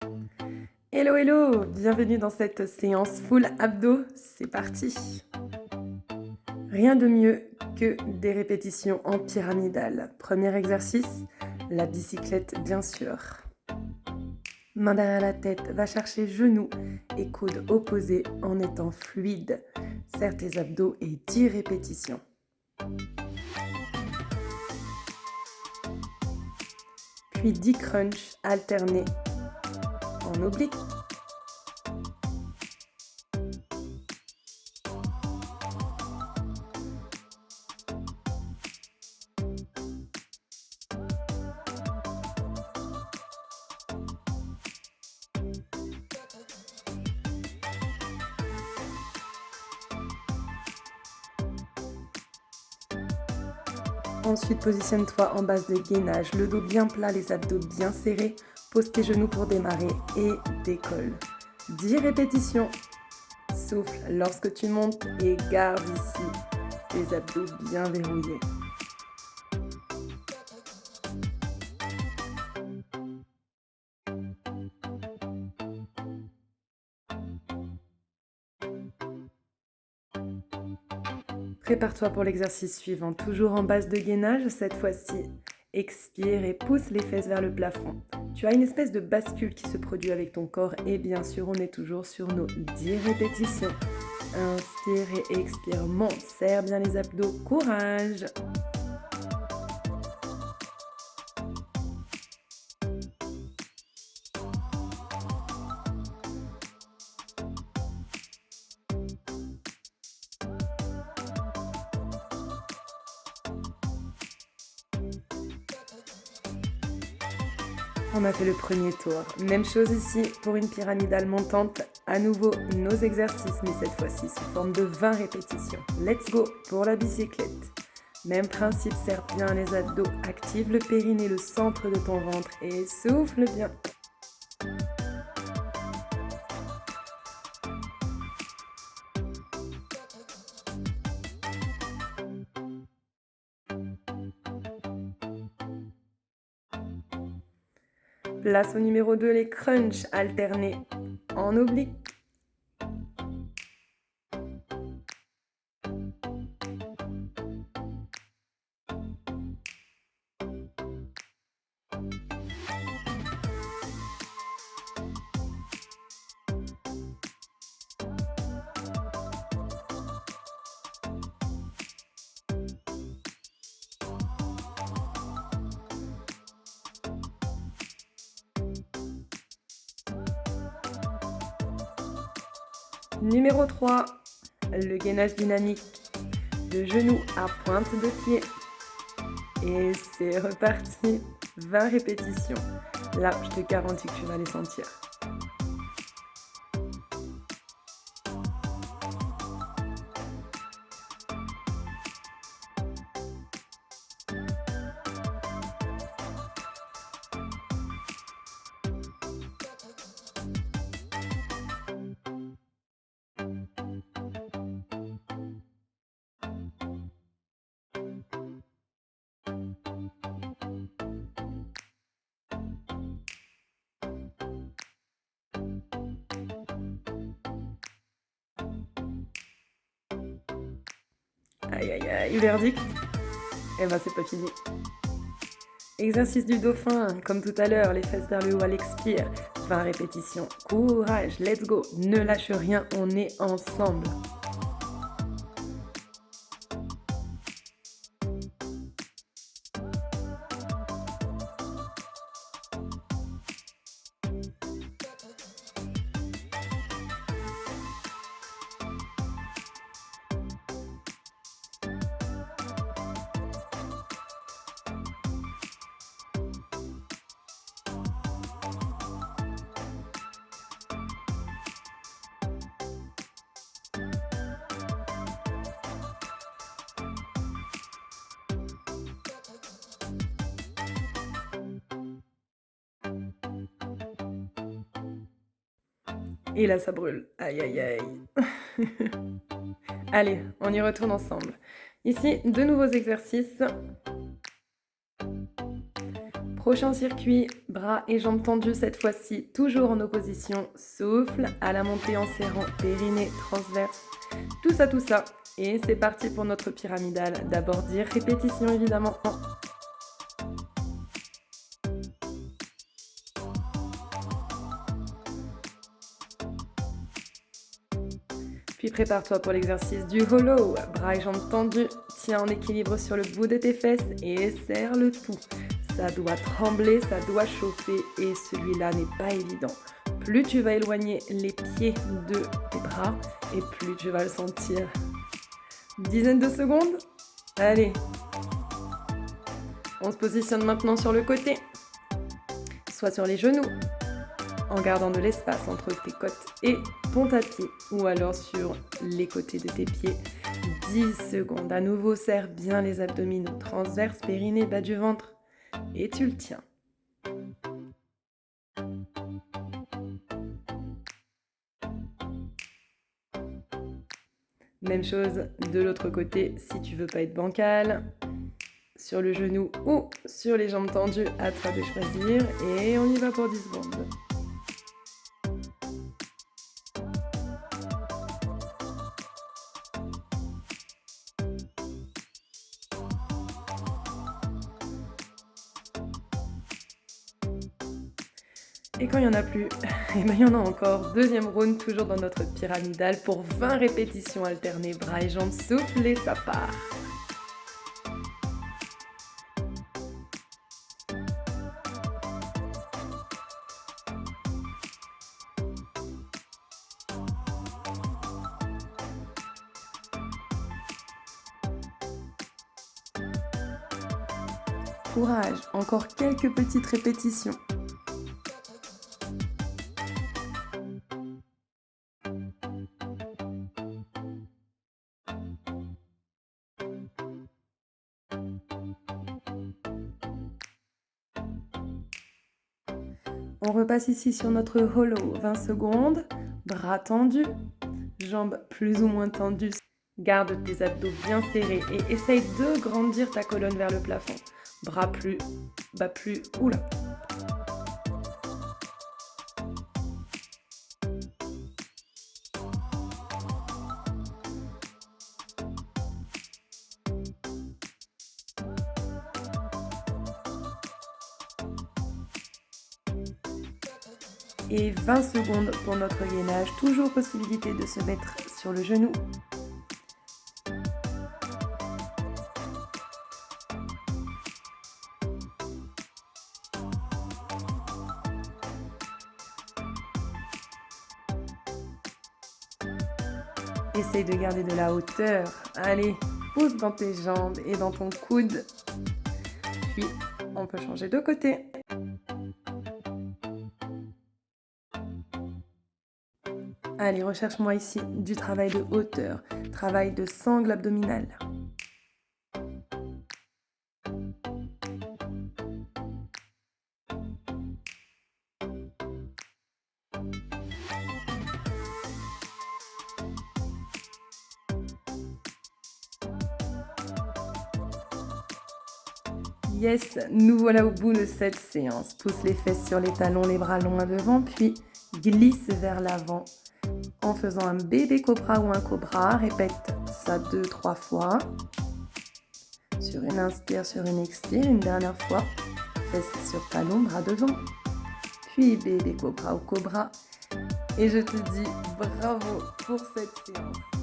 Hello, hello! Bienvenue dans cette séance full abdos. C'est parti! Rien de mieux que des répétitions en pyramidale. Premier exercice, la bicyclette bien sûr. Main derrière la tête, va chercher genoux et coudes opposés en étant fluide. Serre tes abdos et 10 répétitions. Puis 10 crunchs alternés en oblique. Ensuite, positionne-toi en base de gainage, le dos bien plat, les abdos bien serrés. Pose tes genoux pour démarrer et décolle. 10 répétitions. Souffle lorsque tu montes et garde ici tes abdos bien verrouillés. Prépare-toi pour l'exercice suivant, toujours en base de gainage. Cette fois-ci, expire et pousse les fesses vers le plafond. Tu as une espèce de bascule qui se produit avec ton corps et bien sûr, on est toujours sur nos 10 répétitions. Inspire et expire, monte, serre bien les abdos, courage! On a fait le premier tour. Même chose ici pour une pyramidale montante. À nouveau, nos exercices, mais cette fois-ci sous forme de 20 répétitions. Let's go pour la bicyclette. Même principe, serre bien les abdos, active le périnée, le centre de ton ventre et souffle bien. Place au numéro 2, les crunchs alternés en oblique. Numéro 3, le gainage dynamique de genoux à pointe de pied. Et c'est reparti, 20 répétitions. Là, je te garantis que tu vas les sentir. Aïe aïe aïe, verdict? Eh ben c'est pas fini. Exercice du dauphin, comme tout à l'heure, les fesses vers le haut à l'expire. 20 répétitions. Courage, let's go. Ne lâche rien, on est ensemble. Et là, ça brûle. Aïe aïe aïe. Allez, on y retourne ensemble. Ici, de nouveaux exercices. Prochain circuit, bras et jambes tendus cette fois-ci, toujours en opposition. Souffle, à la montée en serrant périnée transverse. Tout ça. Et c'est parti pour notre pyramidale. D'abord 10 répétitions évidemment. Puis prépare-toi pour l'exercice du hollow. Bras et jambes tendus, tiens en équilibre sur le bout de tes fesses et serre le tout. Ça doit trembler, ça doit chauffer et celui-là n'est pas évident. Plus tu vas éloigner les pieds de tes bras et plus tu vas le sentir. Dizaine de secondes. Allez. On se positionne maintenant sur le côté. Soit sur les genoux, en gardant de l'espace entre tes côtes et ton tapis, ou alors sur les côtés de tes pieds. 10 secondes. À nouveau, serre bien les abdominaux. Transverse, périnée, bas du ventre. Et tu le tiens. Même chose de l'autre côté si tu veux pas être bancal. Sur le genou ou sur les jambes tendues, à toi de choisir. Et on y va pour 10 secondes. Et quand il n'y en a plus, eh ben, il y en a encore. Deuxième round, toujours dans notre pyramidale pour 20 répétitions alternées. Bras et jambes, souffle et ça part. Courage, encore quelques petites répétitions. On repasse ici sur notre hollow, 20 secondes, bras tendus, jambes plus ou moins tendues. Garde tes abdos bien serrés et essaye de grandir ta colonne vers le plafond. Bras plus, bas plus, oula. Et 20 secondes pour notre gainage. Toujours possibilité de se mettre sur le genou. Essaye de garder de la hauteur. Allez, pousse dans tes jambes et dans ton coude. Puis, on peut changer de côté. Allez, recherche-moi ici du travail de hauteur, travail de sangle abdominale. Yes, nous voilà au bout de cette séance. Pousse les fesses sur les talons, les bras longs à devant, puis glisse vers l'avant en faisant un bébé cobra ou un cobra. Répète ça 2-3 fois. Sur une inspire, sur une expire, une dernière fois. Fesses sur talons, bras devant. Puis bébé cobra ou cobra. Et je te dis bravo pour cette séance.